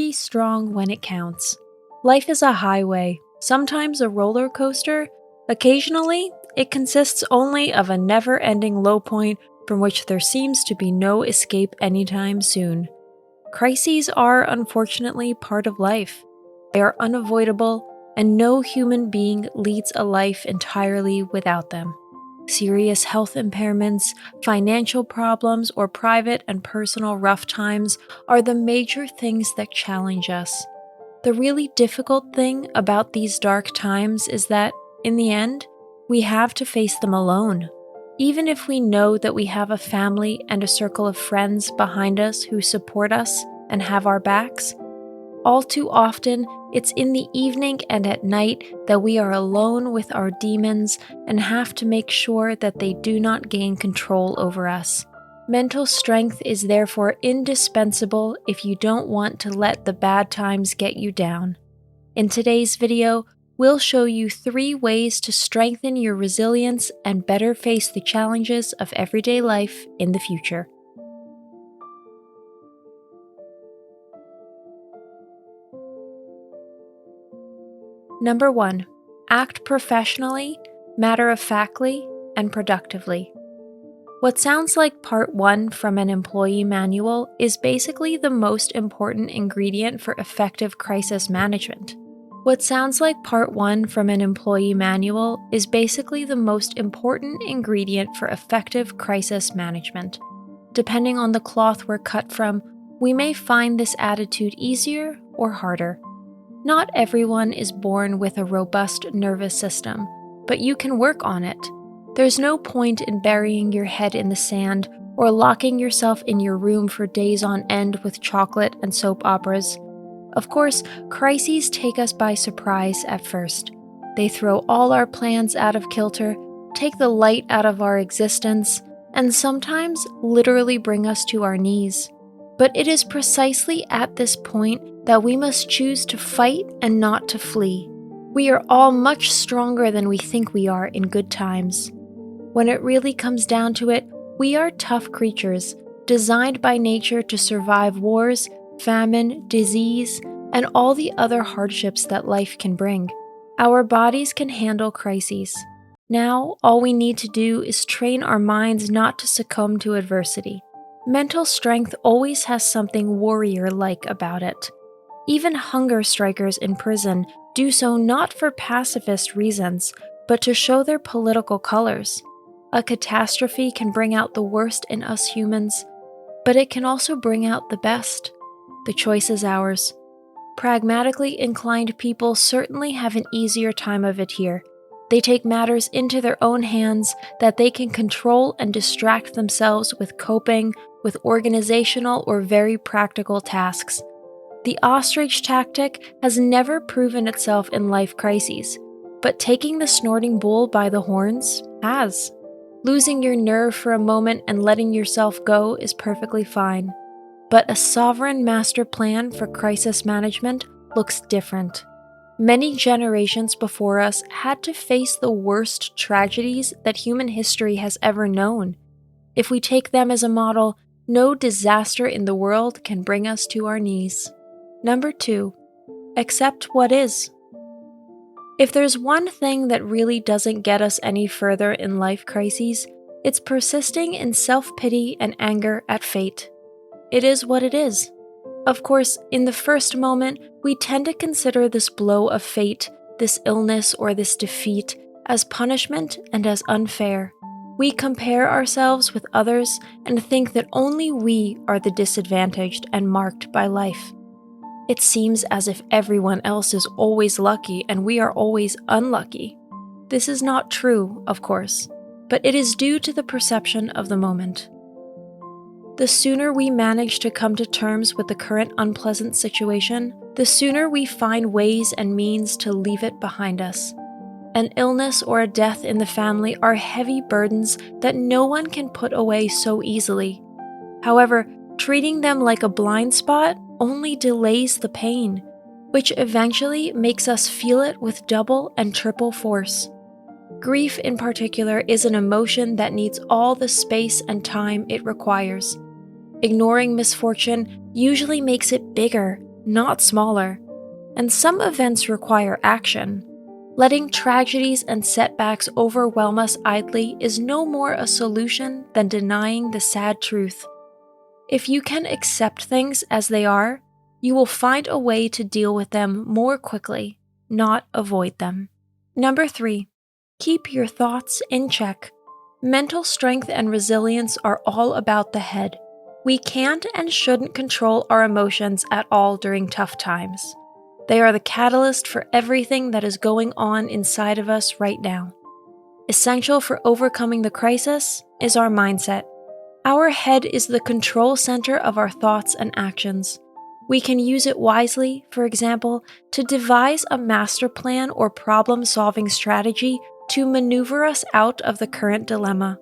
be strong when it counts. Life is a highway, sometimes a roller coaster. Occasionally, it consists only of a never-ending low point from which there seems to be no escape anytime soon. Crises are unfortunately part of life. They are unavoidable, and no human being leads a life entirely without them. Serious health impairments, financial problems, or private and personal rough times are the major things that challenge us. The really difficult thing about these dark times is that, in the end, we have to face them alone. Even if we know that we have a family and a circle of friends behind us who support us and have our backs, all too often it's in the evening and at night that we are alone with our demons and have to make sure that they do not gain control over us. Mental strength is therefore indispensable if you don't want to let the bad times get you down. In today's video, we'll show you 3 ways to strengthen your resilience and better face the challenges of everyday life in the future. Number 1. Act professionally, matter-of-factly, and productively. What sounds like part 1 from an employee manual is basically the most important ingredient for effective crisis management. What sounds like part 1 from an employee manual is basically the most important ingredient for effective crisis management. Depending on the cloth we're cut from, we may find this attitude easier or harder. Not everyone is born with a robust nervous system, but you can work on it. There's no point in burying your head in the sand or locking yourself in your room for days on end with chocolate and soap operas. Of course, crises take us by surprise at first. They throw all our plans out of kilter, take the light out of our existence, and sometimes literally bring us to our knees. But it is precisely at this point that we must choose to fight and not to flee. We are all much stronger than we think we are in good times. When it really comes down to it, we are tough creatures, designed by nature to survive wars, famine, disease, and all the other hardships that life can bring. Our bodies can handle crises. Now, all we need to do is train our minds not to succumb to adversity. Mental strength always has something warrior-like about it. Even hunger strikers in prison do so not for pacifist reasons, but to show their political colors. A catastrophe can bring out the worst in us humans, but it can also bring out the best. The choice is ours. Pragmatically inclined people certainly have an easier time of it here. They take matters into their own hands that they can control and distract themselves with coping, with organizational or very practical tasks. The ostrich tactic has never proven itself in life crises, but taking the snorting bull by the horns has. Losing your nerve for a moment and letting yourself go is perfectly fine. But a sovereign master plan for crisis management looks different. Many generations before us had to face the worst tragedies that human history has ever known. If we take them as a model, no disaster in the world can bring us to our knees. Number 2, accept what is. If there's one thing that really doesn't get us any further in life crises, it's persisting in self-pity and anger at fate. It is what it is. Of course, in the first moment, we tend to consider this blow of fate, this illness or this defeat, as punishment and as unfair. We compare ourselves with others and think that only we are the disadvantaged and marked by life. It seems as if everyone else is always lucky and we are always unlucky. This is not true, of course, but it is due to the perception of the moment. The sooner we manage to come to terms with the current unpleasant situation, the sooner we find ways and means to leave it behind us. An illness or a death in the family are heavy burdens that no one can put away so easily. However, treating them like a blind spot only delays the pain, which eventually makes us feel it with double and triple force. Grief in particular is an emotion that needs all the space and time it requires. Ignoring misfortune usually makes it bigger, not smaller. And some events require action. Letting tragedies and setbacks overwhelm us idly is no more a solution than denying the sad truth. If you can accept things as they are, you will find a way to deal with them more quickly, not avoid them. Number 3, keep your thoughts in check. Mental strength and resilience are all about the head. We can't and shouldn't control our emotions at all during tough times. They are the catalyst for everything that is going on inside of us right now. Essential for overcoming the crisis is our mindset. Our head is the control center of our thoughts and actions. We can use it wisely, for example, to devise a master plan or problem-solving strategy to maneuver us out of the current dilemma.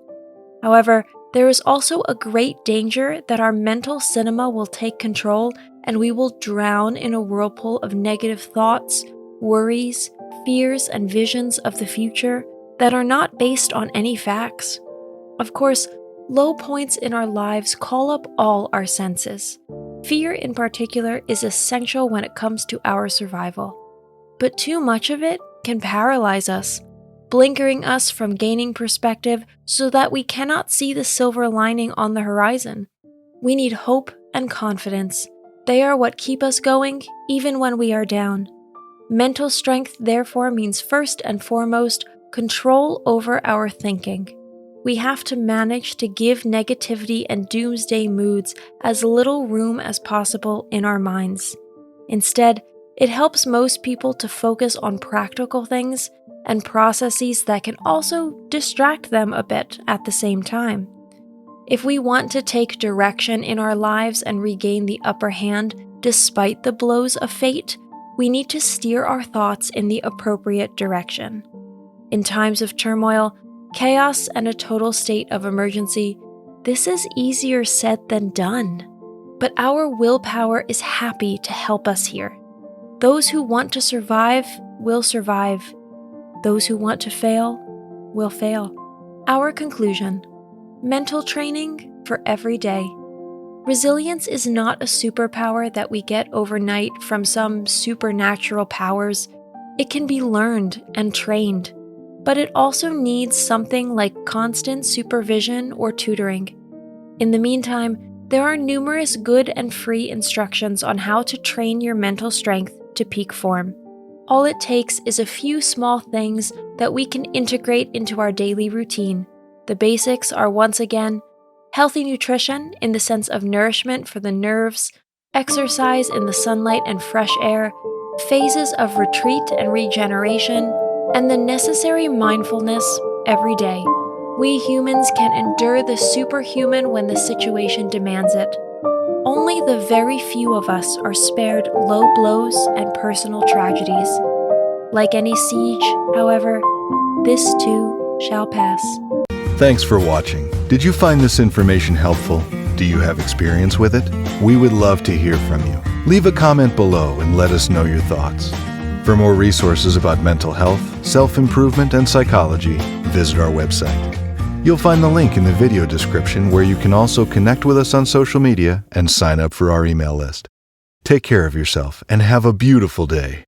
However, there is also a great danger that our mental cinema will take control and we will drown in a whirlpool of negative thoughts, worries, fears, and visions of the future that are not based on any facts. Of course, low points in our lives call up all our senses. Fear in particular is essential when it comes to our survival. But too much of it can paralyze us, blinkering us from gaining perspective so that we cannot see the silver lining on the horizon. We need hope and confidence. They are what keep us going even when we are down. Mental strength therefore means first and foremost control over our thinking. We have to manage to give negativity and doomsday moods as little room as possible in our minds. Instead, it helps most people to focus on practical things and processes that can also distract them a bit at the same time. If we want to take direction in our lives and regain the upper hand despite the blows of fate, we need to steer our thoughts in the appropriate direction. In times of turmoil, chaos, and a total state of emergency, this is easier said than done. But our willpower is happy to help us here. Those who want to survive will survive. Those who want to fail will fail. Our conclusion: mental training for every day. Resilience is not a superpower that we get overnight from some supernatural powers. It can be learned and trained, but it also needs something like constant supervision or tutoring. In the meantime, there are numerous good and free instructions on how to train your mental strength to peak form. All it takes is a few small things that we can integrate into our daily routine. The basics are, once again, healthy nutrition in the sense of nourishment for the nerves, exercise in the sunlight and fresh air, phases of retreat and regeneration, and the necessary mindfulness every day. We humans can endure the superhuman when the situation demands it. Only the very few of us are spared low blows and personal tragedies. Like any siege, however, this too shall pass. Thanks for watching. Did you find this information helpful? Do you have experience with it? We would love to hear from you. Leave a comment below and let us know your thoughts. For more resources about mental health, self-improvement, and psychology, visit our website. You'll find the link in the video description where you can also connect with us on social media and sign up for our email list. Take care of yourself and have a beautiful day.